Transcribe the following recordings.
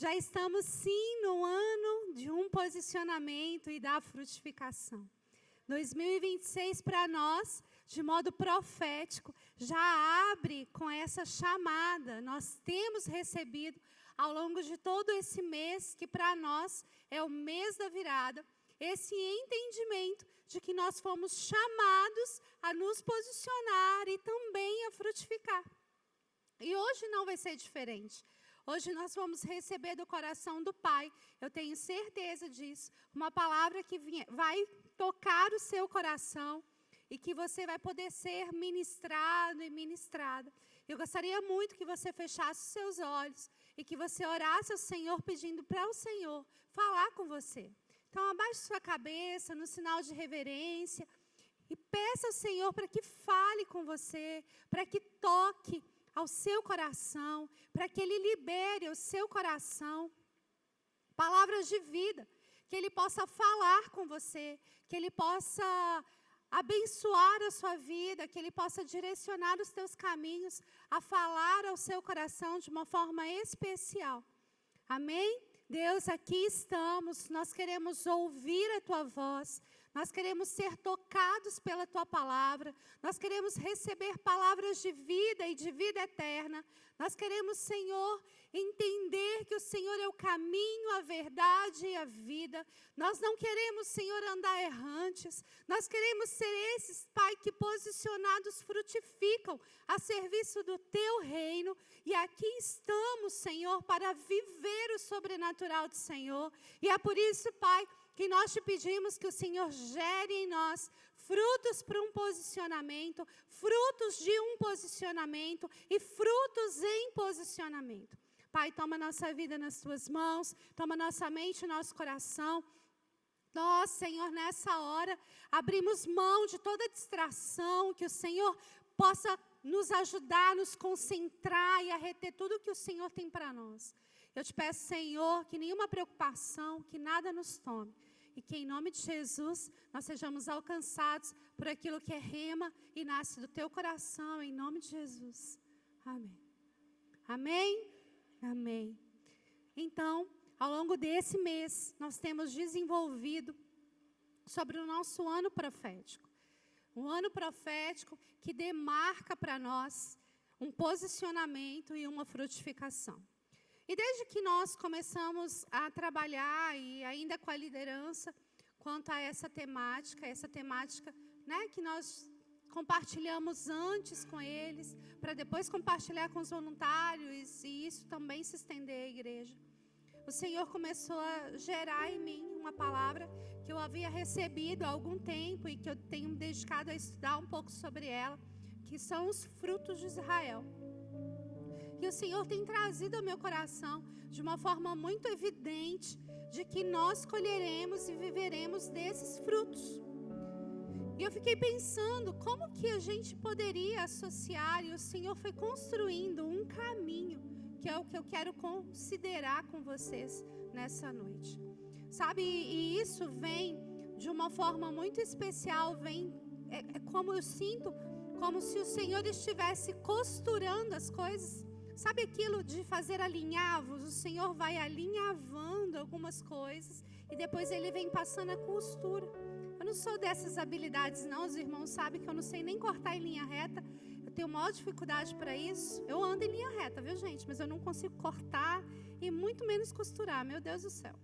Já estamos sim no ano de um posicionamento e da frutificação. 2026 para nós, de modo profético, já abre com essa chamada. Nós temos recebido ao longo de todo esse mês, que para nós é o mês da virada, esse entendimento de que nós fomos chamados a nos posicionar e também a frutificar. E hoje não vai ser diferente. Hoje nós vamos receber do coração do Pai, eu tenho certeza disso, uma palavra que vai tocar o seu coração e que você vai poder ser ministrado e ministrada. Eu gostaria muito que você fechasse os seus olhos e que você orasse ao Senhor pedindo para o Senhor falar com você. Então abaixe sua cabeça no sinal de reverência e peça ao Senhor para que fale com você, para que toque ao seu coração, para que Ele libere o seu coração palavras de vida, que Ele possa falar com você, que Ele possa abençoar a sua vida, que Ele possa direcionar os teus caminhos a falar ao seu coração de uma forma especial. Amém? Deus, aqui estamos, nós queremos ouvir a Tua voz, nós queremos ser tocados pela Tua palavra, nós queremos receber palavras de vida e de vida eterna, nós queremos, Senhor, entender que o Senhor é o caminho, a verdade e a vida, nós não queremos, Senhor, andar errantes, nós queremos ser esses, Pai, que posicionados frutificam a serviço do Teu reino, e aqui estamos, Senhor, para viver o sobrenatural do Senhor, e é por isso, Pai, que nós te pedimos que o Senhor gere em nós frutos para um posicionamento, frutos de um posicionamento e frutos em posicionamento. Pai, toma nossa vida nas Tuas mãos, toma nossa mente e nosso coração. Nós, Senhor, nessa hora, abrimos mão de toda distração, que o Senhor possa nos ajudar, nos concentrar e a reter tudo que o Senhor tem para nós. Eu te peço, Senhor, que nenhuma preocupação, que nada nos tome. E que em nome de Jesus, nós sejamos alcançados por aquilo que é rema e nasce do Teu coração, em nome de Jesus. Amém. Amém? Amém. Então, ao longo desse mês, nós temos desenvolvido sobre o nosso ano profético. Um ano profético que demarca para nós um posicionamento e uma frutificação. E desde que nós começamos a trabalhar, e ainda com a liderança, quanto a essa temática, né, que nós compartilhamos antes com eles, para depois compartilhar com os voluntários, e isso também se estender à igreja. O Senhor começou a gerar em mim uma palavra que eu havia recebido há algum tempo e que eu tenho me dedicado a estudar um pouco sobre ela, que são os frutos de Israel. E o Senhor tem trazido ao meu coração de uma forma muito evidente de que nós colheremos e viveremos desses frutos. E eu fiquei pensando como que a gente poderia associar, e o Senhor foi construindo um caminho, que é o que eu quero considerar com vocês nessa noite. Sabe, e isso vem de uma forma muito especial, é como eu sinto, como se o Senhor estivesse costurando as coisas. Sabe aquilo de fazer alinhavos? O Senhor vai alinhavando algumas coisas e depois Ele vem passando a costura. Eu não sou dessas habilidades não, os irmãos sabem que eu não sei nem cortar em linha reta. Eu tenho maior dificuldade para isso. Eu ando em linha reta, viu gente? Mas eu não consigo cortar e muito menos costurar, meu Deus do céu.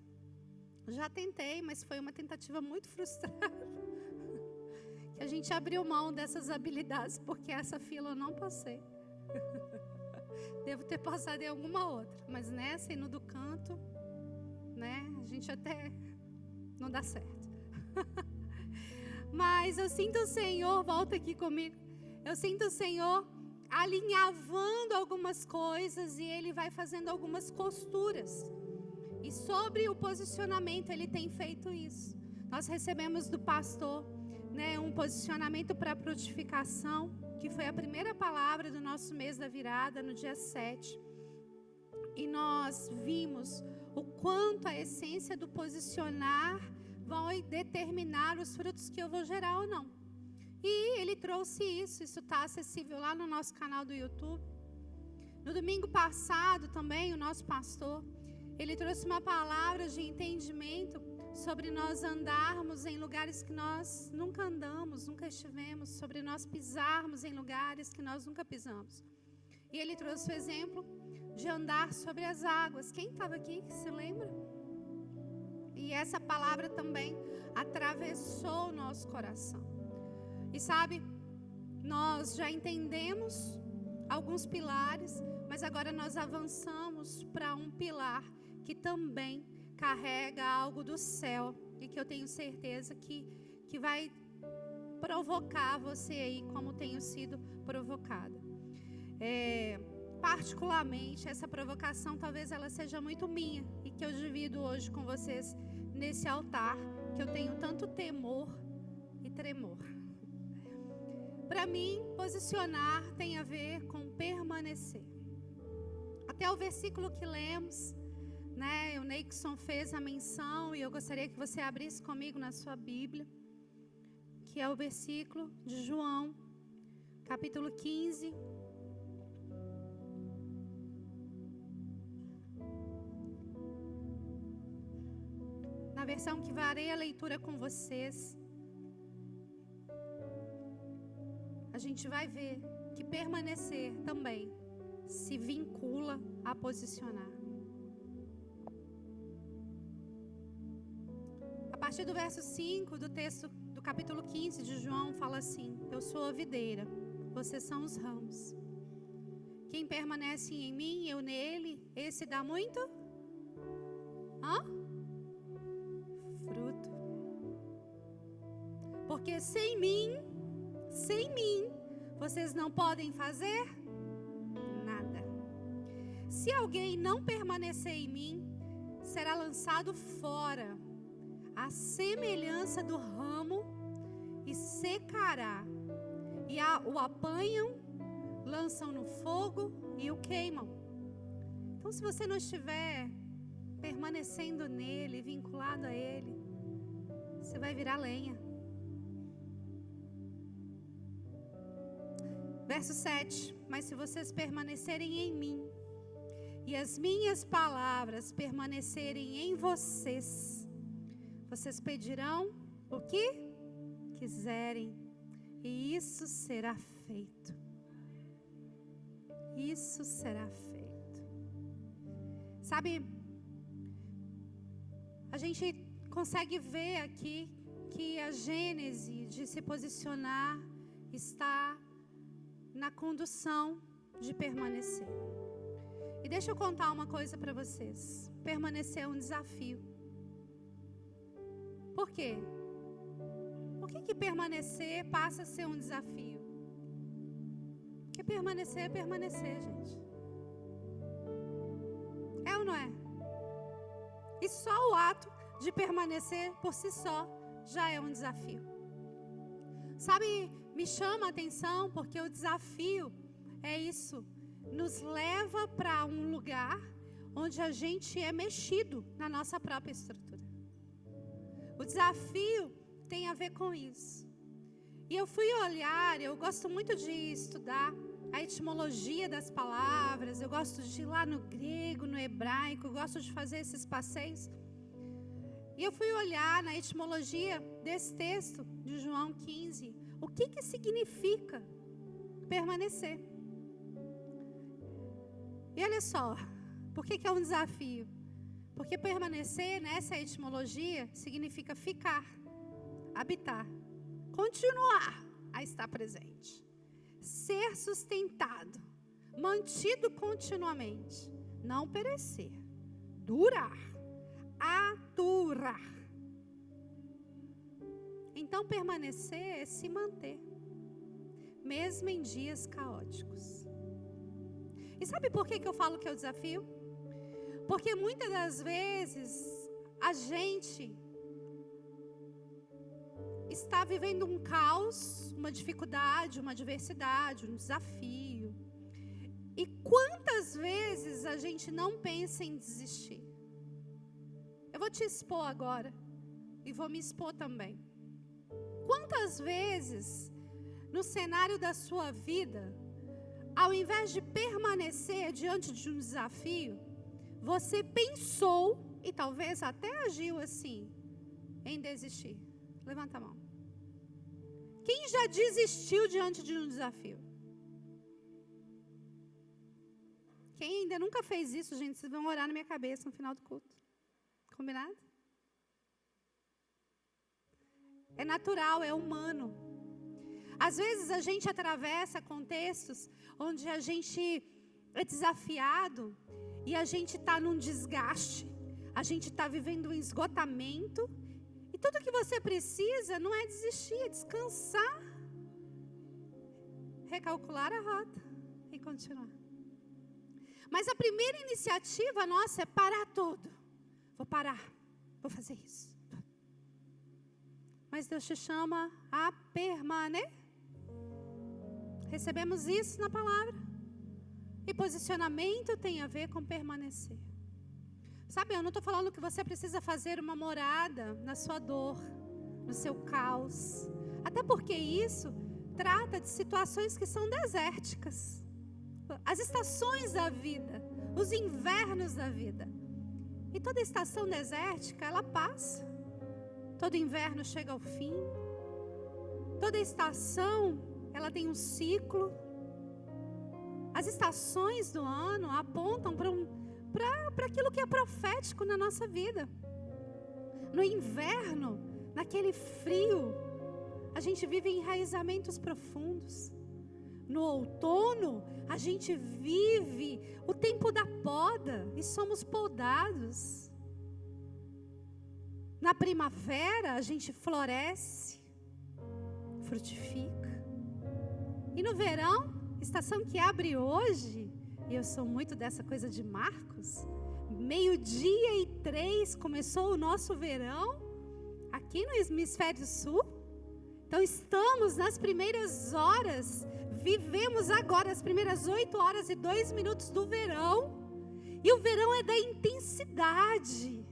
Já tentei, mas foi uma tentativa muito frustrada. Que a gente abriu mão dessas habilidades, porque essa fila eu não passei. Devo ter passado em alguma outra, mas nessa e no do canto, né, a gente até não dá certo. Mas eu sinto o Senhor, volta aqui comigo, eu sinto o Senhor alinhavando algumas coisas e Ele vai fazendo algumas costuras. E sobre o posicionamento, Ele tem feito isso. Nós recebemos do pastor, né, um posicionamento para a frutificação, que foi a primeira palavra do nosso mês da virada, no dia 7. E nós vimos o quanto a essência do posicionar vai determinar os frutos que eu vou gerar ou não. E ele trouxe isso está acessível lá no nosso canal do YouTube. No domingo passado também, o nosso pastor, Ele trouxe uma palavra de entendimento sobre nós andarmos em lugares que nós nunca andamos, nunca estivemos, sobre nós pisarmos em lugares que nós nunca pisamos. E ele trouxe o exemplo de andar sobre as águas. Quem estava aqui, que se lembra? E essa palavra também atravessou o nosso coração. E sabe, nós já entendemos alguns pilares, mas agora nós avançamos para um pilar que também carrega algo do céu e que eu tenho certeza que vai provocar você aí como tenho sido provocada. Particularmente, essa provocação talvez ela seja muito minha e que eu divido hoje com vocês nesse altar, que eu tenho tanto temor e tremor. Para mim, posicionar tem a ver com permanecer. Até o versículo que lemos, né, o Neixon fez a menção e eu gostaria que você abrisse comigo na sua Bíblia, que é o versículo de João, capítulo 15. Na versão que farei a leitura com vocês, a gente vai ver que permanecer também se vincula a posicionar. A partir do verso 5 do texto do capítulo 15 de João, fala assim: eu sou a videira, vocês são os ramos. Quem permanece em mim, eu nele, esse dá muito? Fruto. Porque sem mim, vocês não podem fazer nada. Se alguém não permanecer em mim, será lançado fora, à semelhança do ramo, e secará. E o apanham, lançam no fogo e o queimam. Então, se você não estiver permanecendo nele, vinculado a ele, você vai virar lenha. Verso 7: mas se vocês permanecerem em mim, e as minhas palavras permanecerem em vocês, vocês pedirão o que quiserem, e isso será feito. Isso será feito. Sabe, a gente consegue ver aqui que a gênese de se posicionar está na condução de permanecer. E deixa eu contar uma coisa para vocês. Permanecer é um desafio. Por quê? Por que permanecer passa a ser um desafio? Porque permanecer é permanecer, gente. É ou não é? E só o ato de permanecer por si só já é um desafio. Sabe, me chama a atenção porque o desafio é isso. Nos leva para um lugar onde a gente é mexido na nossa própria estrutura. O desafio tem a ver com isso. E eu fui olhar, eu gosto muito de estudar a etimologia das palavras, eu gosto de ir lá no grego, no hebraico, eu gosto de fazer esses passeios. E eu fui olhar na etimologia desse texto de João 15, o que significa permanecer. E olha só, por que é um desafio? Porque permanecer nessa etimologia significa ficar, habitar, continuar a estar presente, ser sustentado, mantido continuamente, não perecer, durar, aturar. Então permanecer é se manter, mesmo em dias caóticos. E sabe por que eu falo que é o desafio? Porque muitas das vezes a gente está vivendo um caos, uma dificuldade, uma adversidade, um desafio. E quantas vezes a gente não pensa em desistir? Eu vou te expor agora e vou me expor também. Quantas vezes no cenário da sua vida, ao invés de permanecer diante de um desafio, você pensou e talvez até agiu assim, em desistir? Levanta a mão. Quem já desistiu diante de um desafio? Quem ainda nunca fez isso, gente, vocês vão orar na minha cabeça no final do culto. Combinado? É natural, é humano. Às vezes a gente atravessa contextos onde a gente é desafiado e a gente está num desgaste, a gente está vivendo um esgotamento, e tudo que você precisa não é desistir, é descansar, recalcular a rota e continuar. Mas a primeira iniciativa nossa é parar tudo. Vou parar, vou fazer isso. Mas Deus te chama a permanecer. Recebemos isso na palavra. E posicionamento tem a ver com permanecer. Sabe, eu não estou falando que você precisa fazer uma morada na sua dor, no seu caos. Até porque isso trata de situações que são desérticas. As estações da vida, os invernos da vida. E toda estação desértica, ela passa. Todo inverno chega ao fim. Toda estação, ela tem um ciclo. As estações do ano apontam para aquilo que é profético na nossa vida. No inverno, naquele frio, a gente vive enraizamentos profundos. No outono, a gente vive o tempo da poda e somos podados. Na primavera, a gente floresce, frutifica. E no verão, estação que abre hoje, e eu sou muito dessa coisa de Marcos, 12:03 começou o nosso verão, aqui no hemisfério sul. Então estamos nas primeiras horas, vivemos agora as primeiras 8 horas e 2 minutos do verão, e o verão é da intensidade,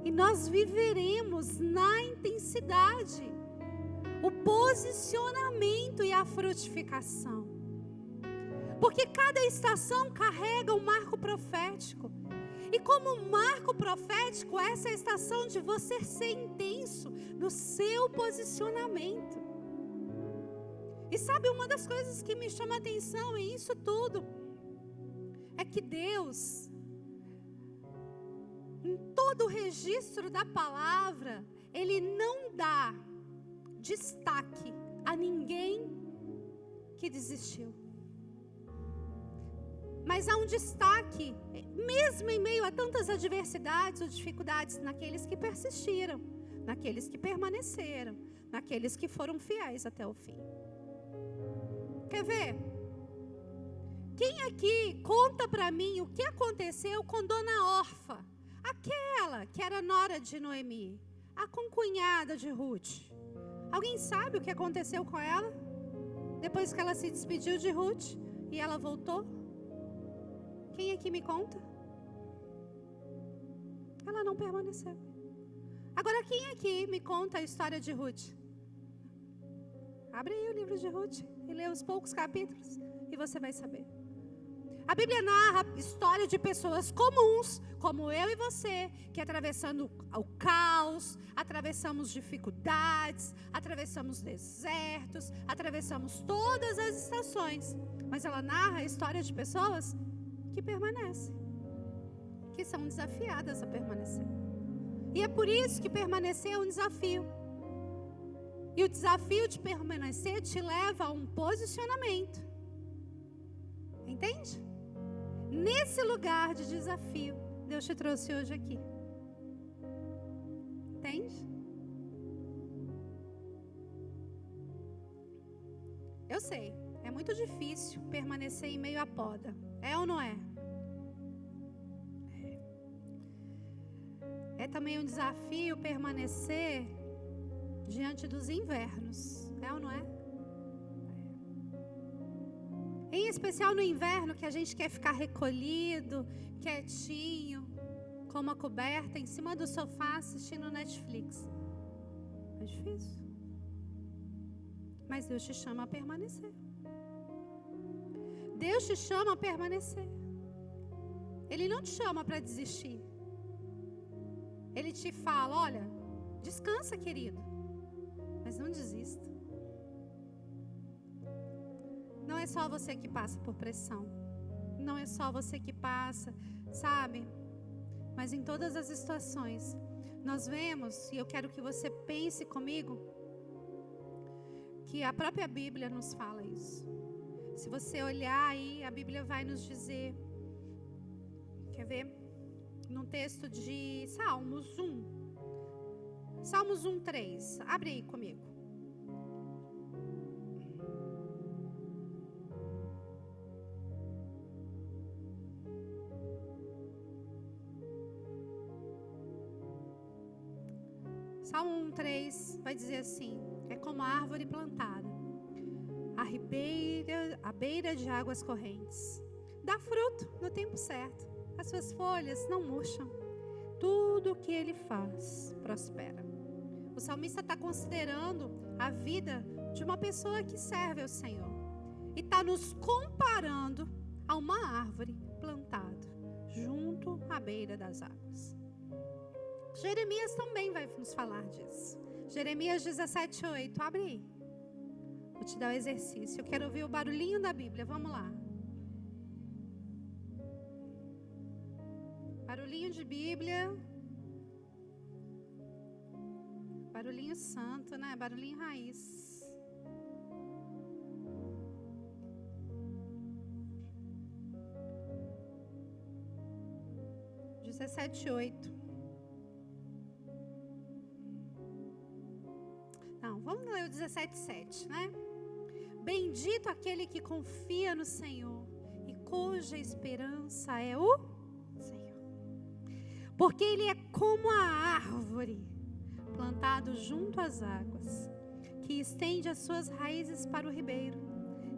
e nós viveremos na intensidade, o posicionamento e a frutificação. Porque cada estação carrega um marco profético. E como marco profético, essa é a estação de você ser intenso no seu posicionamento. E sabe, uma das coisas que me chama a atenção em isso tudo é que Deus, em todo o registro da palavra, Ele não dá destaque a ninguém que desistiu. Mas há um destaque, mesmo em meio a tantas adversidades ou dificuldades, naqueles que persistiram, naqueles que permaneceram, naqueles que foram fiéis até o fim. Quer ver? Quem aqui conta para mim o que aconteceu com Dona Orfa, aquela que era nora de Noemi, a concunhada de Ruth? Alguém sabe o que aconteceu com ela? Depois que ela se despediu de Ruth e ela voltou? Quem aqui me conta? Ela não permaneceu. Agora, quem aqui me conta a história de Ruth? Abre aí o livro de Ruth e lê os poucos capítulos e você vai saber. A Bíblia narra a história de pessoas comuns, como eu e você, que atravessando o caos, atravessamos dificuldades, atravessamos desertos, atravessamos todas as estações. Mas ela narra a história de pessoas que permanecem, que são desafiadas a permanecer. E é por isso que permanecer é um desafio. E o desafio de permanecer te leva a um posicionamento. Entende? Nesse lugar de desafio, Deus te trouxe hoje aqui. Entende? Eu sei, é muito difícil permanecer em meio à poda. É ou não é? É também um desafio permanecer diante dos invernos. É ou não é? Em especial no inverno, que a gente quer ficar recolhido, quietinho, com uma coberta em cima do sofá assistindo Netflix. É difícil. Mas Deus te chama a permanecer. Deus te chama a permanecer. Ele não te chama para desistir. Ele te fala, olha, descansa, querido, mas não desista. Não é só você que passa por pressão. Não é só você que passa, sabe? Mas em todas as situações, nós vemos, e eu quero que você pense comigo, que a própria Bíblia nos fala isso. Se você olhar aí, a Bíblia vai nos dizer, quer ver? Num texto de Salmos 1. Salmos 1:3. Abre aí comigo. Salmo 1:3 vai dizer assim: é como a árvore plantada à beira de águas correntes. Dá fruto no tempo certo. As suas folhas não murcham. Tudo o que ele faz prospera. O salmista está considerando a vida de uma pessoa que serve ao Senhor. E está nos comparando a uma árvore plantada junto à beira das águas. Jeremias também vai nos falar disso. Jeremias 17:8. Abre aí. Vou te dar o exercício. Eu quero ouvir o barulhinho da Bíblia. Vamos lá. Barulhinho de Bíblia. Barulhinho santo, né? Barulhinho raiz. (17:8). 17:8. Não, vamos ler o 17:7, né? Bendito aquele que confia no Senhor e cuja esperança é o Senhor. Porque ele é como a árvore plantado junto às águas, que estende as suas raízes para o ribeiro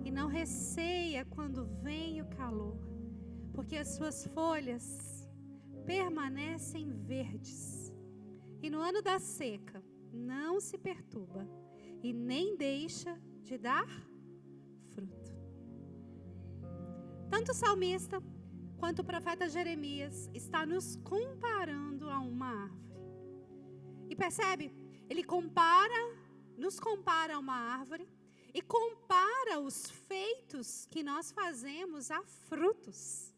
e não receia quando vem o calor, porque as suas folhas permanecem verdes. E no ano da seca não se perturba e nem deixa de dar fruto. Tanto o salmista quanto o profeta Jeremias está nos comparando a uma árvore. E percebe? Ele nos compara a uma árvore e compara os feitos que nós fazemos a frutos.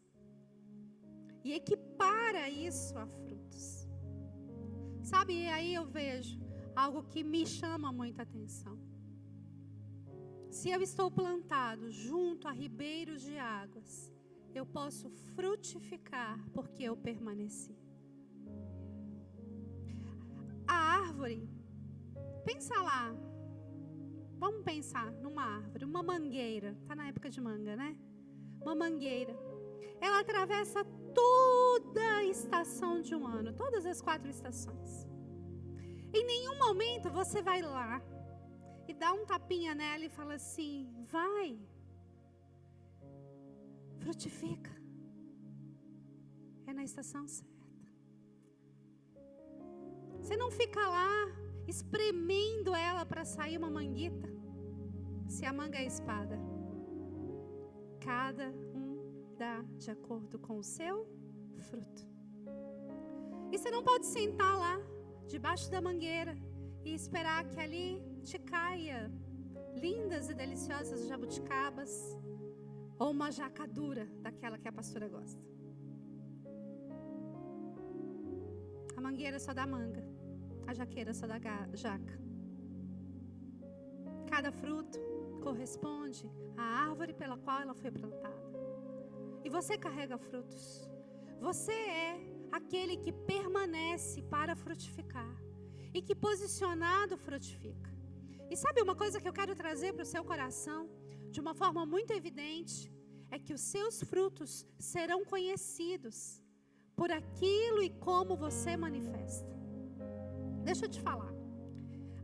E equipara isso a frutos. Sabe, e aí eu vejo algo que me chama muita atenção. Se eu estou plantado junto a ribeiros de águas, eu posso frutificar porque eu permaneci. A árvore, pensa lá, vamos pensar numa árvore, uma mangueira, está na época de manga, né? Uma mangueira, ela atravessa toda a estação de um ano, todas as 4 estações. Em nenhum momento você vai lá e dá um tapinha nela e fala assim, vai, frutifica. É na estação certa. Você não fica lá espremendo ela para sair uma manguita. Se a manga é espada, cada um dá de acordo com o seu fruto. E você não pode sentar lá debaixo da mangueira e esperar que ali te caia lindas e deliciosas jabuticabas ou uma jaca dura daquela que a pastora gosta. A mangueira só dá manga, a jaqueira só dá jaca. Cada fruto corresponde à árvore pela qual ela foi plantada. E você carrega frutos. Você é aquele que permanece para frutificar e que posicionado frutifica. E sabe uma coisa que eu quero trazer para o seu coração de uma forma muito evidente, é que os seus frutos serão conhecidos por aquilo e como você manifesta. Deixa eu te falar,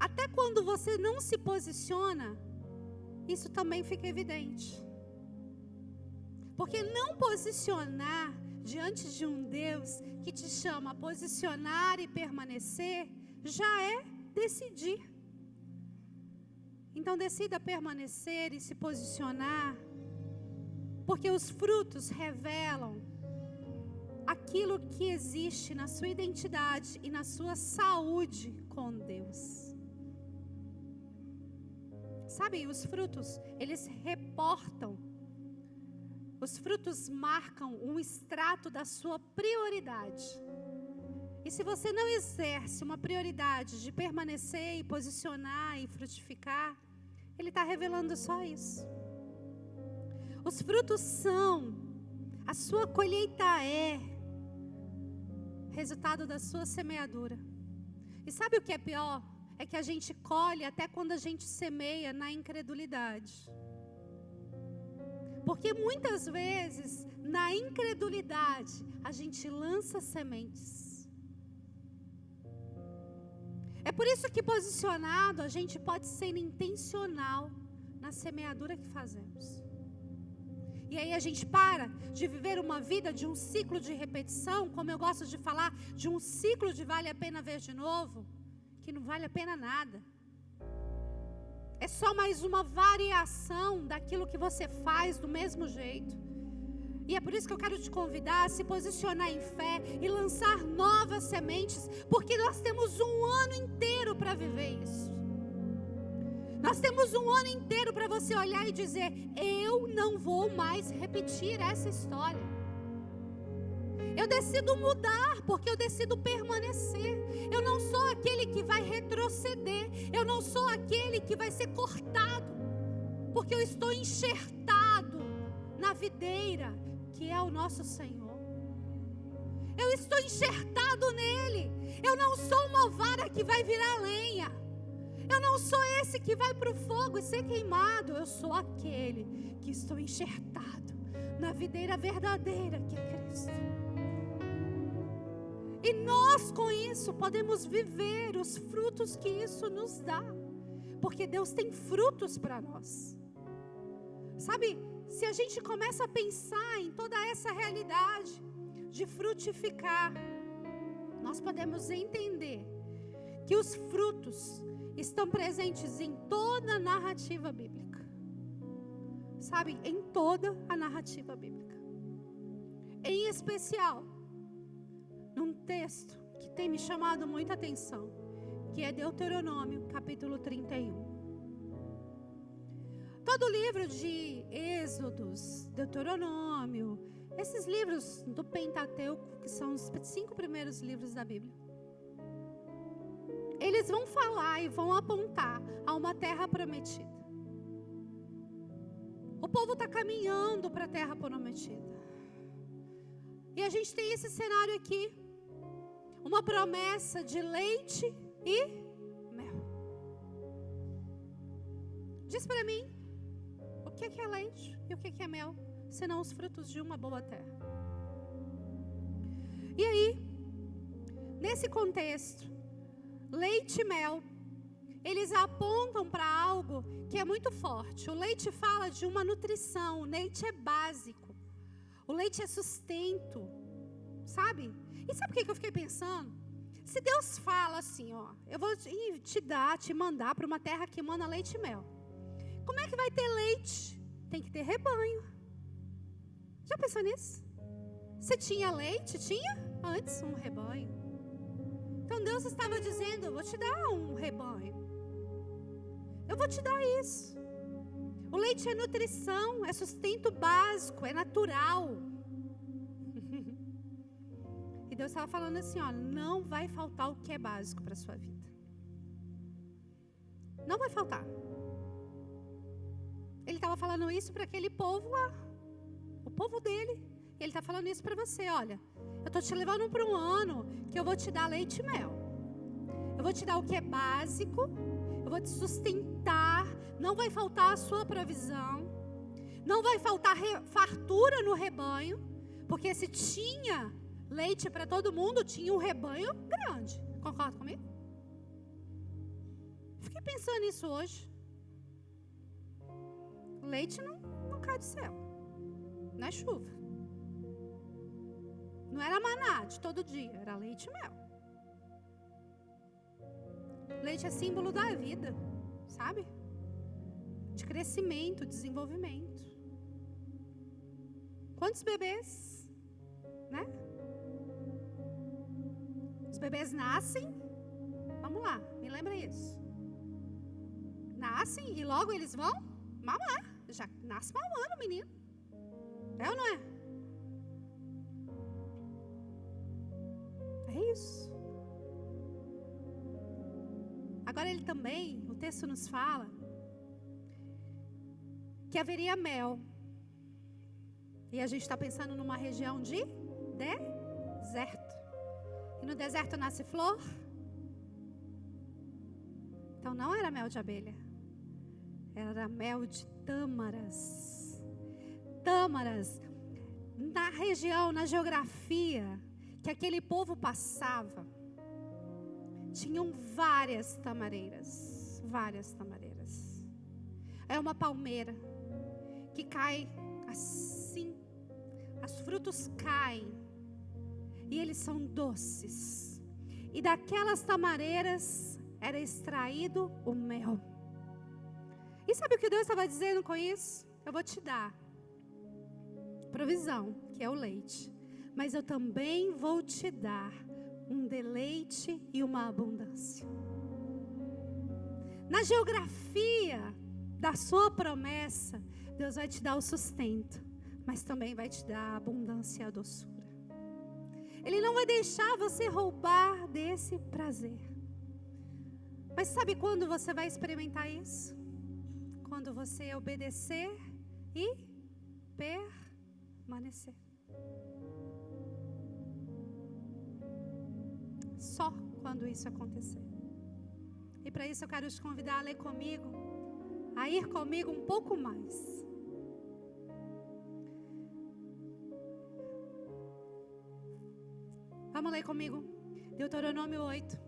até quando você não se posiciona, isso também fica evidente. Porque não posicionar diante de um Deus que te chama a posicionar e permanecer, já é decidir. Então decida permanecer e se posicionar, porque os frutos revelam aquilo que existe na sua identidade e na sua saúde com Deus. Sabe, os frutos, eles reportam, os frutos marcam um extrato da sua prioridade. E se você não exerce uma prioridade de permanecer e posicionar e frutificar, ele está revelando só isso. Os frutos são, a sua colheita é resultado da sua semeadura. E sabe o que é pior? É que a gente colhe até quando a gente semeia na incredulidade. Porque muitas vezes, na incredulidade, a gente lança sementes. É por isso que posicionado, a gente pode ser intencional na semeadura que fazemos. E aí a gente para de viver uma vida de um ciclo de repetição, como eu gosto de falar, de um ciclo de vale a pena ver de novo, que não vale a pena nada. É só mais uma variação daquilo que você faz do mesmo jeito. E é por isso que eu quero te convidar a se posicionar em fé e lançar novas sementes, porque nós temos um ano inteiro para viver isso. Nós temos um ano inteiro para você olhar e dizer: eu não vou mais repetir essa história. Eu decido mudar, porque eu decido permanecer. Eu não sou aquele que vai retroceder. Eu não sou aquele que vai ser cortado, porque eu estou enxertado na videira, que é o nosso Senhor. Eu estou enxertado nele. Eu não sou uma vara que vai virar lenha. Eu não sou esse que vai para o fogo e ser queimado. Eu sou aquele que estou enxertado na videira verdadeira, que é Cristo. E nós com isso podemos viver os frutos que isso nos dá. Porque Deus tem frutos para nós. Sabe, se a gente começa a pensar em toda essa realidade de frutificar, nós podemos entender que os frutos estão presentes em toda a narrativa bíblica. Sabe, em toda a narrativa bíblica. Em especial, num texto que tem me chamado muita atenção, que é Deuteronômio, capítulo 31. Todo livro de Êxodos, Deuteronômio, esses livros do Pentateuco, que são os 5 primeiros livros da Bíblia, eles vão falar e vão apontar a uma terra prometida. O povo está caminhando para a terra prometida. E a gente tem esse cenário aqui, uma promessa de leite e mel. Diz para mim, o que é leite e o que é mel, senão os frutos de uma boa terra? E aí, nesse contexto, leite e mel, eles apontam para algo que é muito forte. O leite fala de uma nutrição, o leite é básico, o leite é sustento, sabe? E sabe o que eu fiquei pensando? Se Deus fala assim, ó, eu vou te mandar para uma terra que emana leite e mel. Como é que vai ter leite? Tem que ter rebanho. Já pensou nisso? Se tinha leite, tinha antes um rebanho. Então Deus estava dizendo, eu vou te dar um rebanho. Eu vou te dar isso. O leite é nutrição, é sustento básico, é natural. E Deus estava falando assim, ó, não vai faltar o que é básico para a sua vida. Não vai faltar. Ele estava falando isso para aquele povo lá, o povo dele. E ele está falando isso para você, olha, eu estou te levando para um ano que eu vou te dar leite e mel. Eu vou te dar o que é básico, eu vou te sustentar, não vai faltar a sua provisão, não vai faltar fartura no rebanho, porque se tinha leite para todo mundo, tinha um rebanho grande. Concorda comigo? Fiquei pensando nisso hoje. Leite não cai do céu, não é chuva. Não era maná de todo dia, era leite e mel. Leite é símbolo da vida, sabe? De crescimento, desenvolvimento. Quantos bebês, né? bebês nascem, vamos lá, me lembra isso. Nascem e logo eles vão mamar. Já nasce mamando o menino. É ou não é? É isso. Agora ele também, o texto nos fala que haveria mel. E a gente está pensando numa região de deserto. E no deserto nasce flor. Então não era mel de abelha. Era mel de tâmaras. Tâmaras. Na região, na geografia que aquele povo passava, tinham várias tamareiras. Várias tamareiras. É uma palmeira que cai assim. Os frutos caem. E eles são doces. E daquelas tamareiras era extraído o mel. E sabe o que Deus estava dizendo com isso? Eu vou te dar provisão, que é o leite. Mas eu também vou te dar um deleite e uma abundância. Na geografia da sua promessa, Deus vai te dar o sustento, mas também vai te dar a abundância e a doçura. Ele não vai deixar você roubar desse prazer. Mas sabe quando você vai experimentar isso? Quando você obedecer e permanecer. Só quando isso acontecer. E para isso eu quero te convidar a ler comigo, a ir comigo um pouco mais. Vamos ler comigo Deuteronômio 8,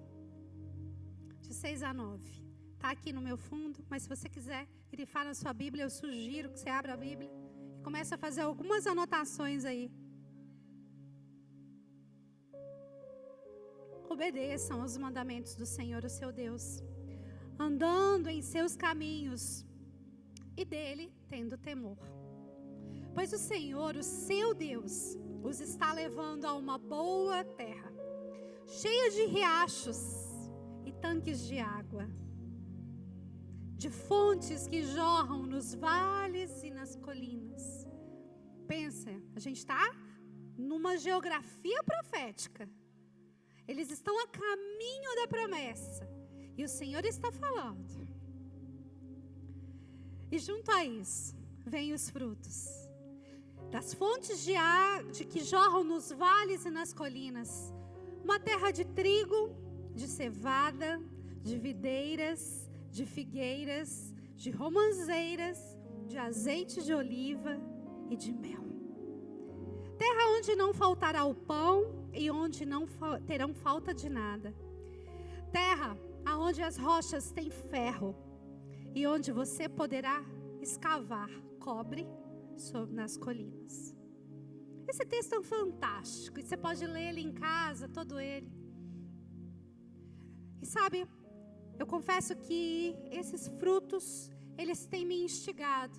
de 6 a 9. Está aqui no meu fundo, mas se você quiser grifar na sua Bíblia, eu sugiro que você abra a Bíblia e comece a fazer algumas anotações aí. Obedeçam aos mandamentos do Senhor, o seu Deus, andando em seus caminhos e dele tendo temor. Pois o Senhor, o seu Deus, os está levando a uma boa terra, cheia de riachos e tanques de água, de fontes que jorram nos vales e nas colinas. Pensa, a gente está numa geografia profética. Eles estão a caminho da promessa. E o Senhor está falando. E junto a isso, vêm os frutos. Das fontes de água que jorram nos vales e nas colinas. Uma terra de trigo, de cevada, de videiras, de figueiras, de romãzeiras, de azeite de oliva e de mel. Terra onde não faltará o pão e onde não terão falta de nada. Terra aonde as rochas têm ferro e onde você poderá escavar cobre nas colinas. Esse texto é fantástico e você pode ler ele em casa, todo ele. E sabe, eu confesso que esses frutos, eles têm me instigado.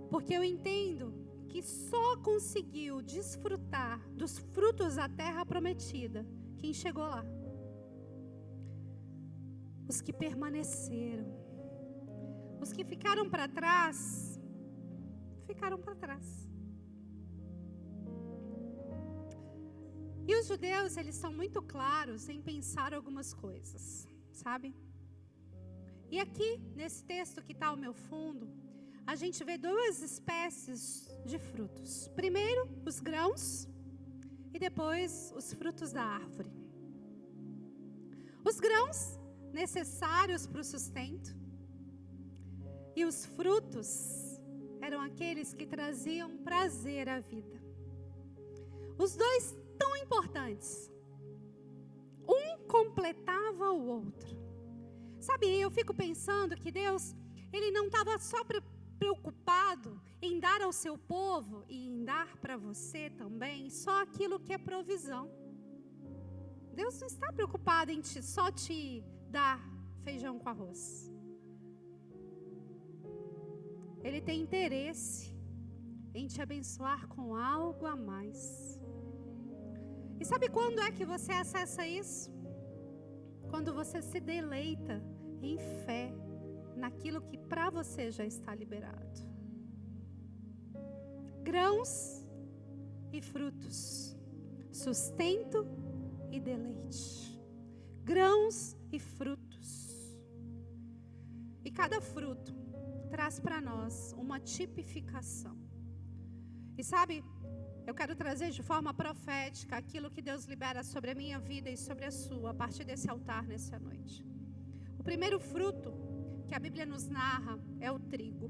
Porque eu entendo que só conseguiu desfrutar dos frutos da terra prometida quem chegou lá. Os que permaneceram. Os que ficaram para trás, ficaram para trás. E os judeus, eles são muito claros em pensar algumas coisas, sabe? E aqui, nesse texto que está ao meu fundo, a gente vê duas espécies de frutos. Primeiro, os grãos, e depois, os frutos da árvore. Os grãos, necessários para o sustento, e os frutos eram aqueles que traziam prazer à vida. Os dois tão importantes. Um completava o outro. Sabe, eu fico pensando que Deus, Ele não estava só preocupado em dar ao seu povo e em dar para você também só aquilo que é provisão. Deus não está preocupado em só te dar feijão com arroz. Ele tem interesse em te abençoar com algo a mais. E E sabe quando é que você acessa isso? Quando você se deleita em fé naquilo que para você já está liberado. Grãos e frutos, sustento e deleite. Grãos e frutos. E cada fruto traz para nós uma tipificação. E sabe, eu quero trazer de forma profética aquilo que Deus libera sobre a minha vida e sobre a sua, a partir desse altar nessa noite. O primeiro fruto que a Bíblia nos narra é o trigo,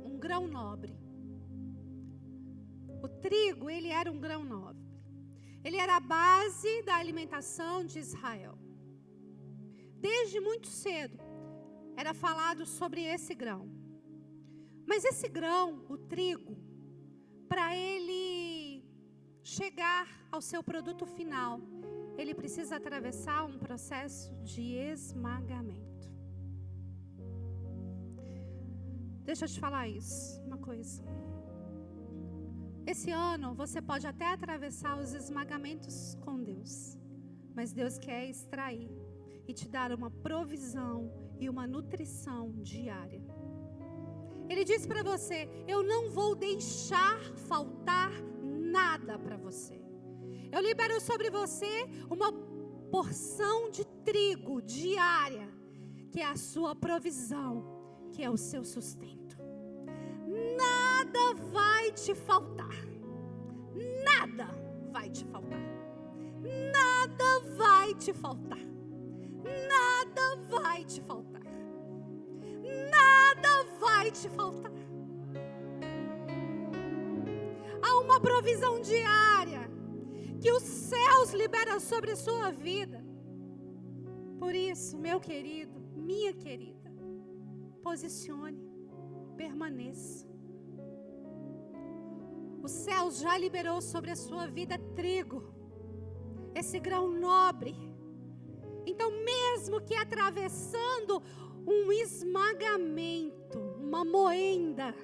um grão nobre. O trigo, ele era um grão nobre. Ele era a base da alimentação de Israel. Desde muito cedo, era falado sobre esse grão. Mas esse grão, o trigo, para ele chegar ao seu produto final, ele precisa atravessar um processo de esmagamento. Deixa eu te falar isso, uma coisa. Esse ano você pode até atravessar os esmagamentos com Deus, mas Deus quer extrair e te dar uma provisão e uma nutrição diária. Ele diz para você: eu não vou deixar faltar nada para você. Eu libero sobre você uma porção de trigo diária, que é a sua provisão, que é o seu sustento. Nada vai te faltar. Nada vai te faltar. Nada vai te faltar. Nada vai te faltar. Nada vai te faltar. Há uma provisão diária que os céus liberam sobre a sua vida. Por isso, meu querido, minha querida, posicione, permaneça. O céu já liberou sobre a sua vida trigo, esse grão nobre. Então, mesmo que atravessando um esmagamento, uma moenda,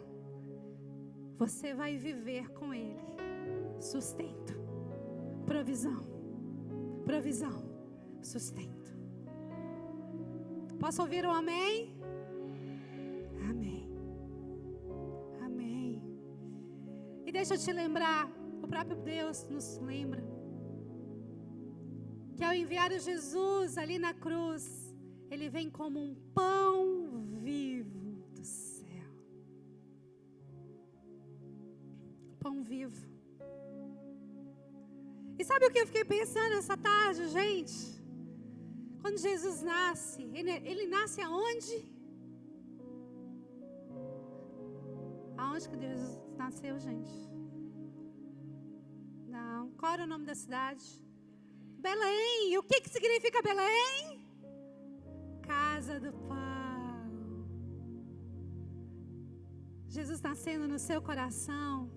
você vai viver com ele sustento, provisão, provisão, sustento. Posso ouvir um amém? Amém. Amém. E deixa eu te lembrar, o próprio Deus nos lembra que ao enviar o Jesus ali na cruz, ele vem como um pão vivo do céu. Pão vivo. E sabe o que eu fiquei pensando essa tarde, gente? Quando Jesus nasce, ele nasce aonde? Aonde que Jesus nasceu, gente? Não. Qual era o nome da cidade? Belém. E o que significa Belém? Casa do pão. Jesus nascendo no seu coração,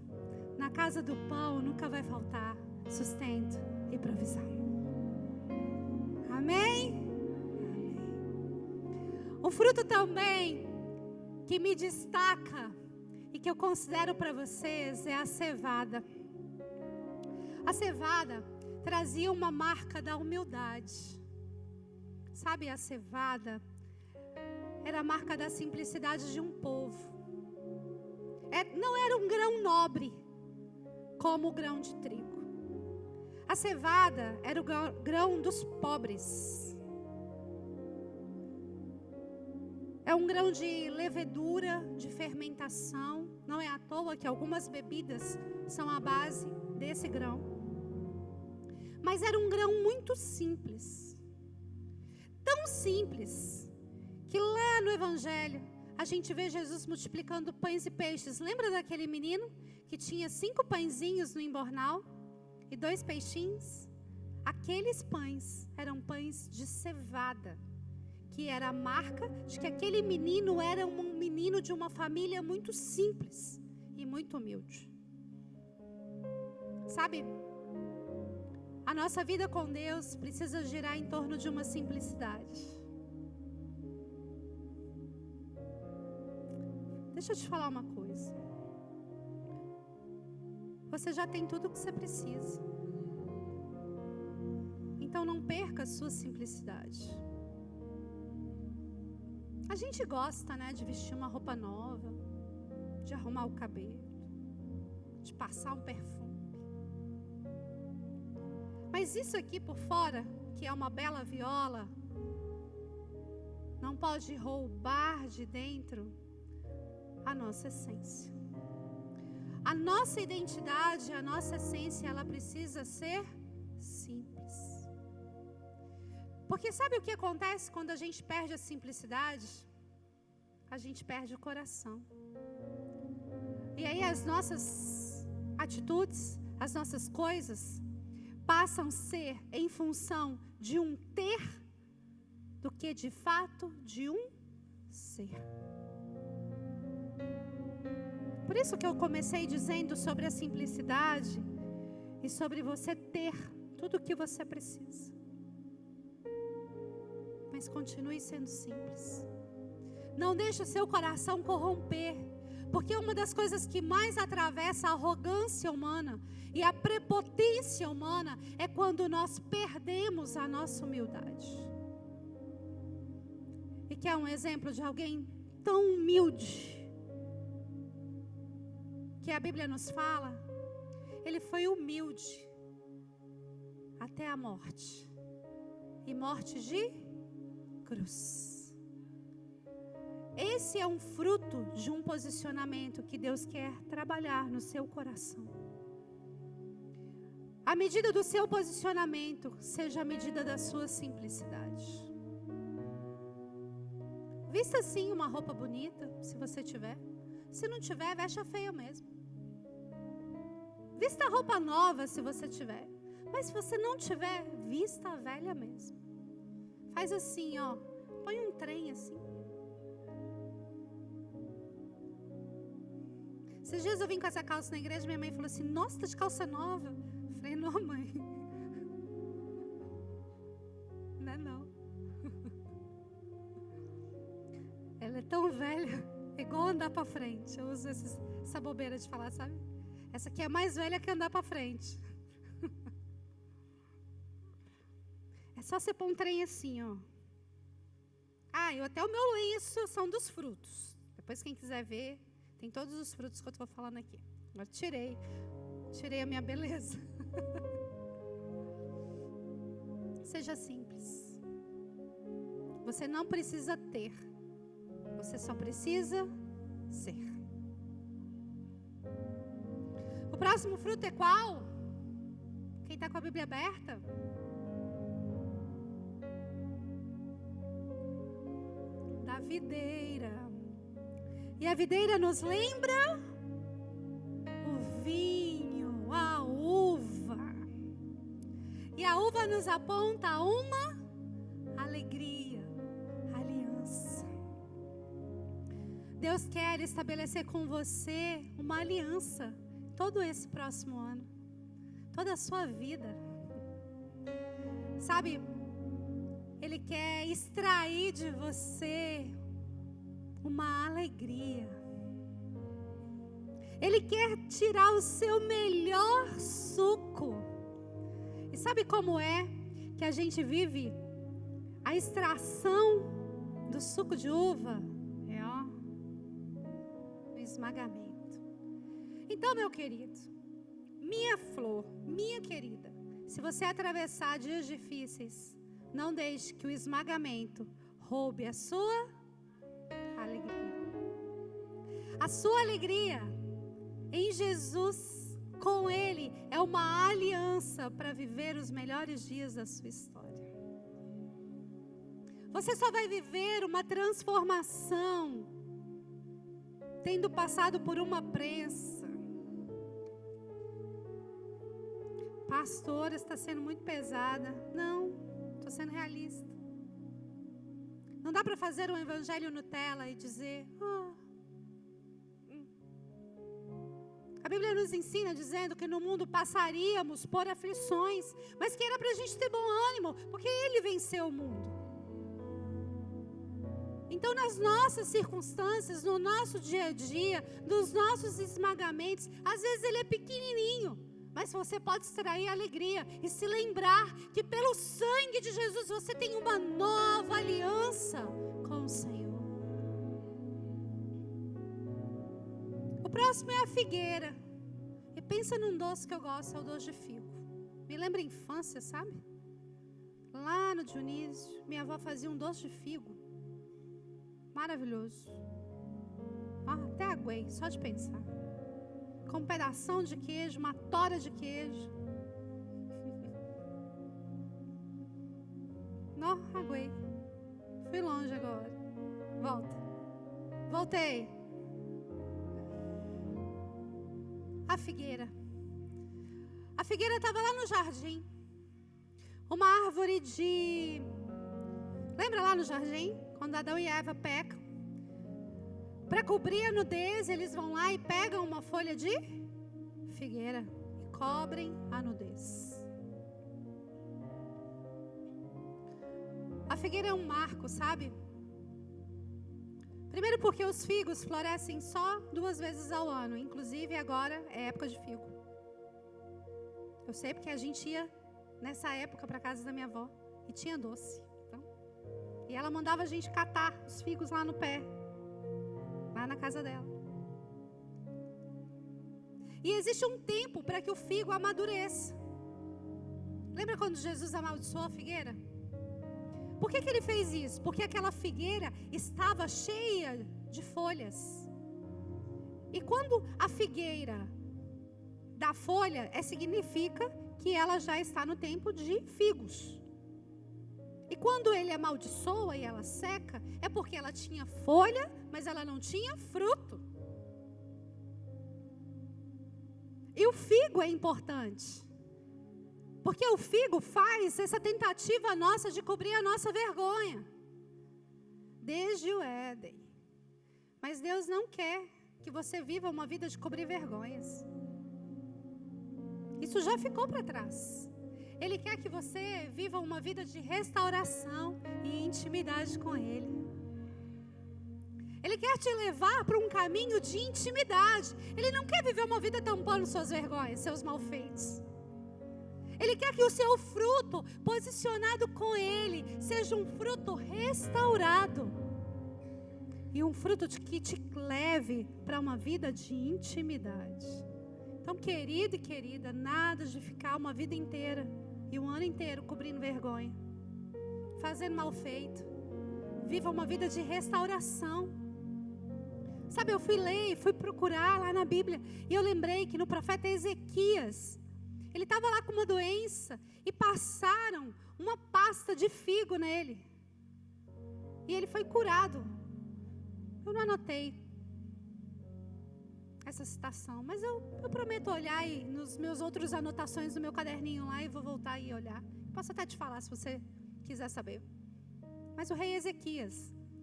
na casa do pão nunca vai faltar sustento e provisão. Amém? Amém. Um fruto também que me destaca e que eu considero para vocês é a cevada. A cevada trazia uma marca da humildade. Sabe, a cevada era a marca da simplicidade de um povo. Não era um grão nobre como o grão de trigo. A cevada era o grão dos pobres. É um grão de levedura, de fermentação. Não é à toa que algumas bebidas são a base desse grão. Mas era um grão muito simples. Tão simples que lá no Evangelho a gente vê Jesus multiplicando pães e peixes. Lembra daquele menino que tinha 5 pãezinhos no embornal e 2 peixinhos? Aqueles pães eram pães de cevada, que era a marca de que aquele menino era um menino de uma família muito simples e muito humilde. Sabe, a nossa vida com Deus precisa girar em torno de uma simplicidade. Deixa eu te falar uma coisa. Você já tem tudo o que você precisa. Então não perca a sua simplicidade. A gente gosta, né, de vestir uma roupa nova, de arrumar o cabelo, de passar um perfume. Mas isso aqui por fora, que é uma bela viola, não pode roubar de dentro a nossa essência. A nossa identidade, a nossa essência, ela precisa ser simples. Porque sabe o que acontece quando a gente perde a simplicidade? A gente perde o coração. E aí as nossas atitudes, as nossas coisas, passam a ser em função de um ter, do que de fato de um ser. Por isso que eu comecei dizendo sobre a simplicidade e sobre você ter tudo o que você precisa. Mas continue sendo simples. Não deixe o seu coração corromper, porque uma das coisas que mais atravessa a arrogância humana e a prepotência humana é quando nós perdemos a nossa humildade. E quer um exemplo de alguém tão humilde que a Bíblia nos fala? Ele foi humilde até a morte, e morte de cruz. Esse é um fruto de um posicionamento que Deus quer trabalhar no seu coração. A medida do seu posicionamento seja a medida da sua simplicidade. Vista sim uma roupa bonita, se você tiver. Se não tiver, veste a feia mesmo. Vista a roupa nova, se você tiver. Mas se você não tiver, vista a velha mesmo. Faz assim, ó. Põe um trem assim. Esses dias eu vim com essa calça na igreja, minha mãe falou assim: nossa, tá de calça nova. Eu falei: não, mãe. Não é não. Ela é tão velha, igual andar pra frente. Eu uso essa bobeira de falar, sabe? Essa aqui é mais velha que andar pra frente. É só você pôr um trem assim, ó. Ah, até o meu lenço são dos frutos. Depois quem quiser ver, tem todos os frutos que eu estou falando aqui. Agora tirei a minha beleza. Seja simples. Você não precisa ter. Você só precisa ser. O próximo fruto é qual? Quem está com a Bíblia aberta? Da videira. E a videira nos lembra o vinho, a uva. E a uva nos aponta a uma alegria, aliança. Deus quer estabelecer com você uma aliança todo esse próximo ano, toda a sua vida. Sabe, Ele quer extrair de você uma alegria. Ele quer tirar o seu melhor suco. E sabe como é que a gente vive a extração do suco de uva? É, ó, o esmagamento. Então, meu querido, minha flor, minha querida, se você atravessar dias difíceis, não deixe que o esmagamento roube a sua alegria. A sua alegria em Jesus, com Ele, é uma aliança para viver os melhores dias da sua história. Você só vai viver uma transformação tendo passado por uma prensa. Pastora, está sendo muito pesada. Não, estou sendo realista. Não dá para fazer um evangelho Nutella e dizer: A Bíblia nos ensina dizendo que no mundo passaríamos por aflições, mas que era para a gente ter bom ânimo, porque Ele venceu o mundo. Então, nas nossas circunstâncias, no nosso dia a dia, nos nossos esmagamentos, às vezes ele é pequenininho, Mas você pode extrair alegria e se lembrar que pelo sangue de Jesus você tem uma nova aliança com o Senhor. O próximo é a figueira. E pensa num doce que eu gosto, é o doce de figo. Me lembra a infância, sabe? Lá no Dionísio, minha avó fazia um doce de figo. Maravilhoso. Até aguei, só de pensar. Com um pedação de queijo, uma tora de queijo. Não, aguei. Fui longe agora. Volta. Voltei. A figueira. A figueira estava lá no jardim. Uma árvore de... Lembra lá no jardim? Quando Adão e Eva pecam? Para cobrir a nudez, eles vão lá e pegam uma folha de figueira e cobrem a nudez. A figueira é um marco, sabe? Primeiro porque os figos florescem só 2 vezes ao ano. Inclusive agora é época de figo. Eu sei porque a gente ia nessa época para casa da minha avó e tinha doce. Então, e ela mandava a gente catar os figos lá no pé. Lá na casa dela. E existe um tempo para que o figo amadureça. Lembra quando Jesus amaldiçoou a figueira? Por que ele fez isso? Porque aquela figueira estava cheia de folhas. E quando a figueira dá folha, significa que ela já está no tempo de figos. E quando ele amaldiçoa e ela seca, é porque ela tinha folha, mas ela não tinha fruto. E o figo é importante. Porque o figo faz essa tentativa nossa de cobrir a nossa vergonha. Desde o Éden. Mas Deus não quer que você viva uma vida de cobrir vergonhas. Isso já ficou para trás. Ele quer que você viva uma vida de restauração e intimidade com Ele. Ele quer te levar para um caminho de intimidade. Ele não quer viver uma vida tampando suas vergonhas, seus malfeitos. Ele quer que o seu fruto, posicionado com Ele, seja um fruto restaurado. E um fruto que te leve para uma vida de intimidade. Então, querido e querida, nada de ficar uma vida inteira e um ano inteiro cobrindo vergonha, fazendo mal feito. Viva uma vida de restauração. Sabe, eu fui procurar lá na Bíblia e eu lembrei que no profeta Ezequias, ele estava lá com uma doença e passaram uma pasta de figo nele. E ele foi curado. Eu não anotei essa citação, mas eu prometo olhar aí nos meus outros anotações do meu caderninho lá e vou voltar e olhar. Posso até te falar se você quiser saber. Mas o rei Ezequias,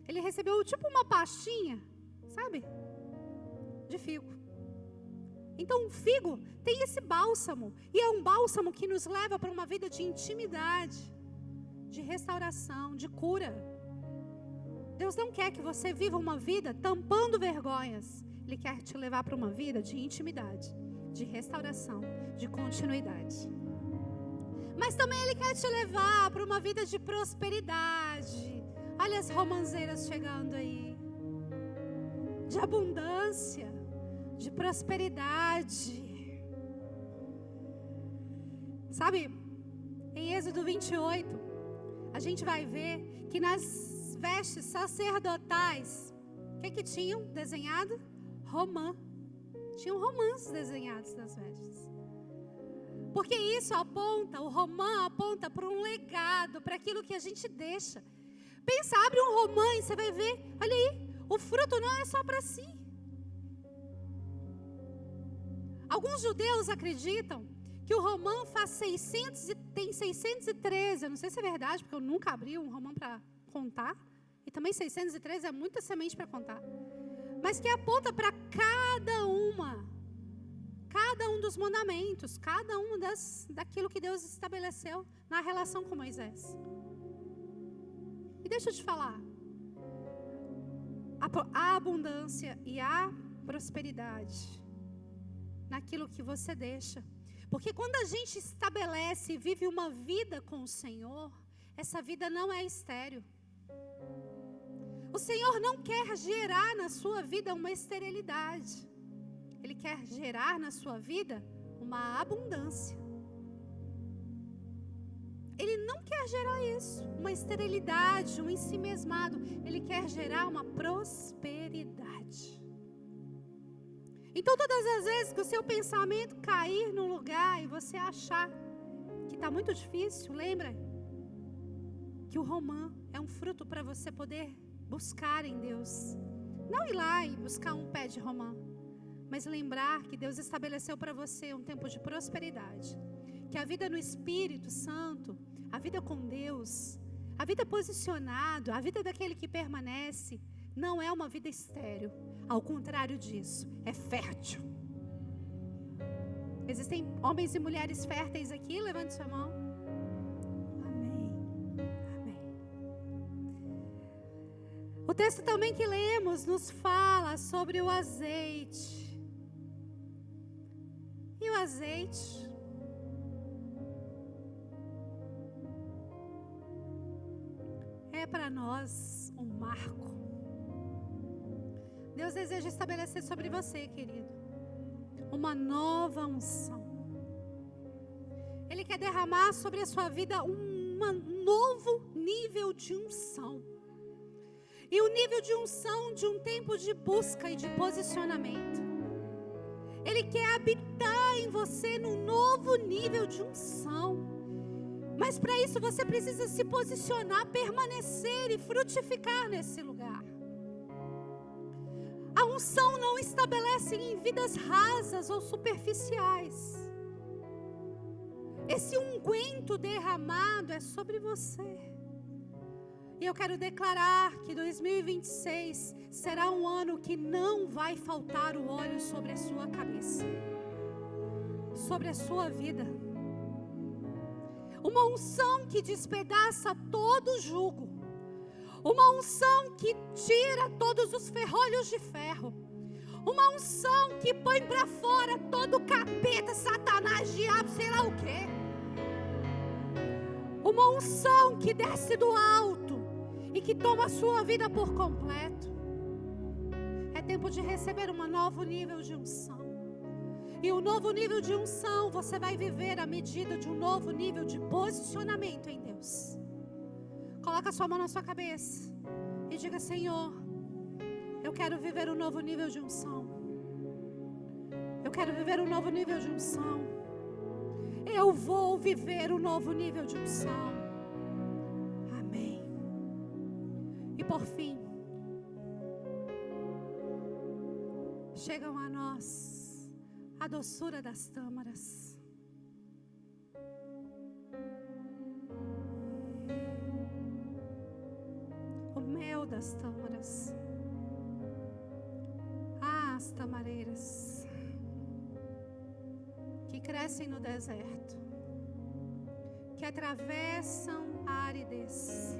ele recebeu tipo uma pastinha, sabe? De figo. Então o figo tem esse bálsamo, e é um bálsamo que nos leva para uma vida de intimidade, de restauração, de cura. Deus não quer que você viva uma vida tampando vergonhas. Ele quer te levar para uma vida de intimidade, de restauração, de continuidade. Mas também Ele quer te levar para uma vida de prosperidade. Olha as romanzeiras chegando aí. De abundância, de prosperidade. Sabe, em Êxodo 28, a gente vai ver que nas vestes sacerdotais, o que tinham desenhado? Romã. Tinham romãs desenhados nas vestes. Porque isso aponta, o romã aponta para um legado, para aquilo que a gente deixa. Pensa, abre um romã e você vai ver, olha aí, o fruto não é só para si. Alguns judeus acreditam que o romã tem 613, eu não sei se é verdade, porque eu nunca abri um romã para contar. E também 613 é muita semente para contar. Mas que aponta para cada um dos mandamentos, cada um daquilo que Deus estabeleceu na relação com Moisés. E deixa eu te falar, a abundância e a prosperidade naquilo que você deixa. Porque quando a gente estabelece e vive uma vida com o Senhor, essa vida não é estéril. O Senhor não quer gerar na sua vida uma esterilidade. Ele quer gerar na sua vida uma abundância. Ele não quer gerar isso, uma esterilidade, um ensimesmado. Ele quer gerar uma prosperidade. Então, todas as vezes que o seu pensamento cair no lugar e você achar que está muito difícil, lembra que o romã é um fruto para você poder buscar em Deus. Não ir lá e buscar um pé de romã, mas lembrar que Deus estabeleceu para você um tempo de prosperidade. Que a vida no Espírito Santo, a vida com Deus, a vida posicionado, a vida daquele que permanece, não é uma vida estéril. Ao contrário disso, é fértil. Existem homens e mulheres férteis aqui? Levante sua mão. Amém. Amém. O texto também que lemos nos fala sobre o azeite. E o azeite é para nós um marco. Deus deseja estabelecer sobre você, querido, uma nova unção. Ele quer derramar sobre a sua vida um novo nível de unção. E o nível de unção de um tempo de busca e de posicionamento. Ele quer habitar em você num novo nível de unção. Mas para isso você precisa se posicionar, permanecer e frutificar nesse lugar. A unção não estabelece em vidas rasas ou superficiais. Esse unguento derramado é sobre você. E eu quero declarar que 2026 será um ano que não vai faltar o óleo sobre a sua cabeça, sobre a sua vida. Uma unção que despedaça todo jugo. Uma unção que tira todos os ferrolhos de ferro. Uma unção que põe para fora todo capeta, satanás, diabo, sei lá o quê. Uma unção que desce do alto e que toma a sua vida por completo. É tempo de receber um novo nível de unção. E o novo nível de unção você vai viver à medida de um novo nível de posicionamento em Deus. Coloca a sua mão na sua cabeça e diga: Senhor, eu quero viver um novo nível de unção. Eu quero viver um novo nível de unção. Eu vou viver um novo nível de unção. Amém. E por fim, chegam a nós a doçura das tâmaras. O mel das tâmaras. As tamareiras que crescem no deserto, que atravessam a aridez.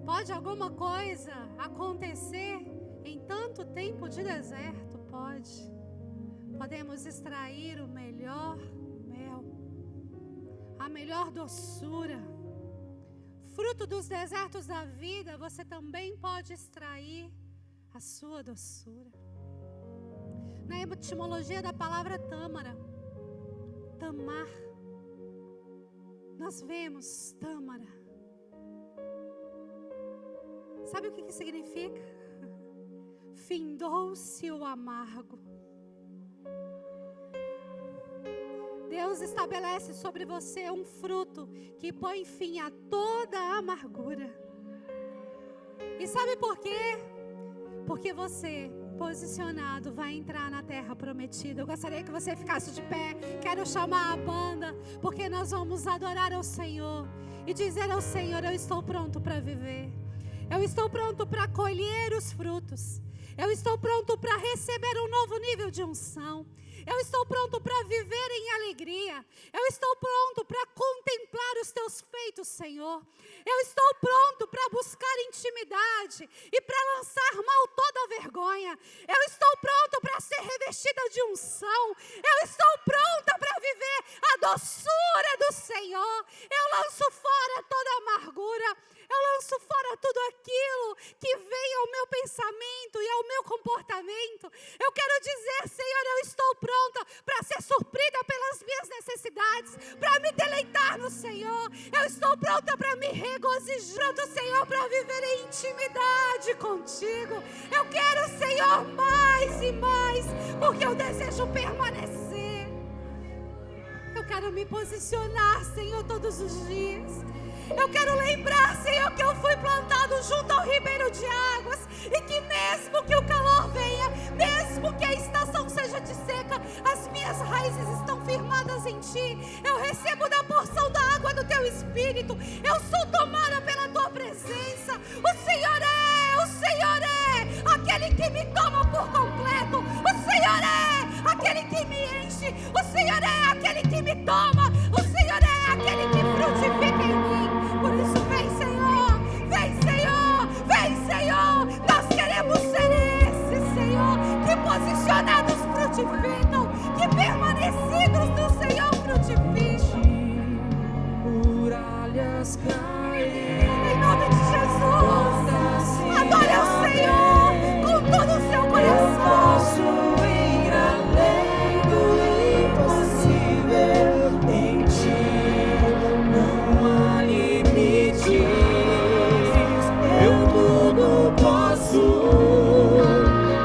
Pode alguma coisa acontecer em tanto tempo de deserto? Pode. Podemos extrair o melhor mel, a melhor doçura. Fruto dos desertos da vida, você também pode extrair a sua doçura. Na etimologia da palavra tâmara, tamar, nós vemos tâmara. Sabe o que significa? Findou-se o amargo. Deus estabelece sobre você um fruto que põe fim a toda a amargura. E sabe por quê? Porque você, posicionado, vai entrar na terra prometida. Eu gostaria que você ficasse de pé. Quero chamar a banda, porque nós vamos adorar ao Senhor e dizer ao Senhor: eu estou pronto para viver. Eu estou pronto para colher os frutos. Eu estou pronto para receber um novo nível de unção. Eu estou pronto para viver em alegria. Eu estou pronto para contemplar os teus feitos, Senhor. Eu estou pronto para buscar intimidade e para lançar mal toda a vergonha. Eu estou pronto para ser revestida de unção. Eu estou pronta para viver a doçura do Senhor. Eu lanço fora toda a amargura. Eu lanço fora tudo aquilo que vem ao meu pensamento e ao meu comportamento. Eu quero dizer, Senhor, eu estou pronta para ser surprida pelas minhas necessidades, para me deleitar no Senhor. Eu estou pronta para me regozijar do Senhor, para viver em intimidade contigo. Eu quero, Senhor, mais e mais, porque eu desejo permanecer. Eu quero me posicionar, Senhor, todos os dias. Eu quero lembrar, Senhor, que eu fui plantado junto ao ribeiro de águas e que mesmo que o calor venha, mesmo que a estação seja de seca, as minhas raízes estão firmadas em Ti. Eu recebo da porção da água do Teu Espírito. Eu sou tomada pela Tua presença. O Senhor é aquele que me toma por completo. O Senhor é aquele que me enche. O Senhor é aquele que me toma. O Senhor é aquele que frutifica em mim. Por isso vem, Senhor, vem, Senhor, vem, Senhor. Nós queremos ser esses, Senhor, que posicionados frutificam, que permanecidos no Senhor frutificam. Muralhas caem. Em nome de Jesus, adore ao Senhor com todo o seu coração. Posso ir além do impossível em Ti. Não há limites. Eu tudo posso.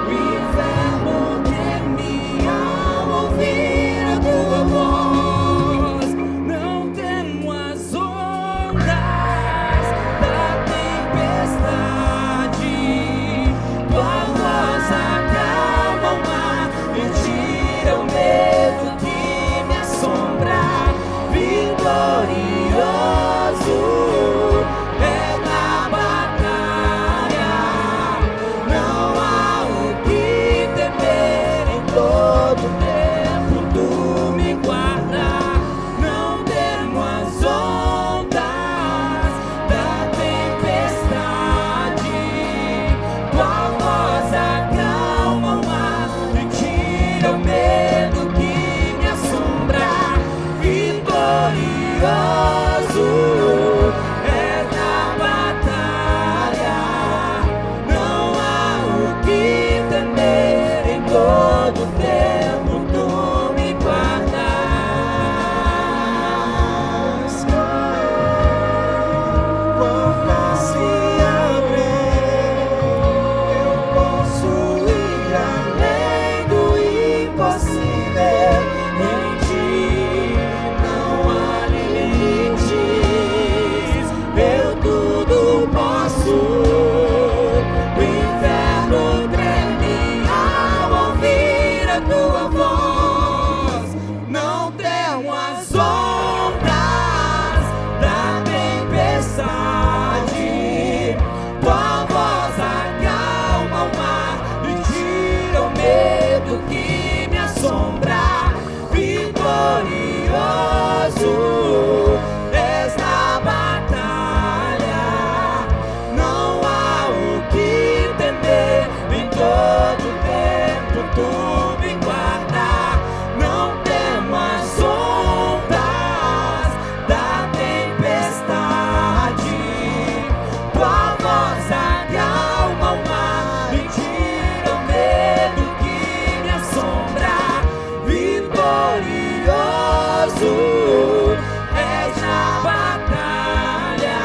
O inferno treme ao ouvir a Tua voz. Não temo as ondas da tempestade. Tua voz acalma o mar e tira o medo que me assombra. Vitorioso é na batalha. Não há o que temer. Em todo tempo Tu me guarda. Não temo as ondas da tempestade. Tua voz acalma o mar e tira o medo que me assombra. Vitorioso é na batalha. Não há o que temer. Em todo tempo Tu me guardas. Portas se abrem. Eu posso ir além do impossível em Ti. Não há limites. Eu tudo posso. O inferno treme ao ouvir a Tua voz. Não temo as ondas da tempestade. Tua voz acalma o mar e tira o medo que me assombra. Vitorioso és na batalha. Não há o que temer. Em todo tempo Tu me guarda. Não temo as ondas da tempestade. Tua voz acalma o mar e tira o medo que me assombra. Vitorioso és na batalha.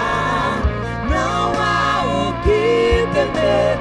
Não há o que temer.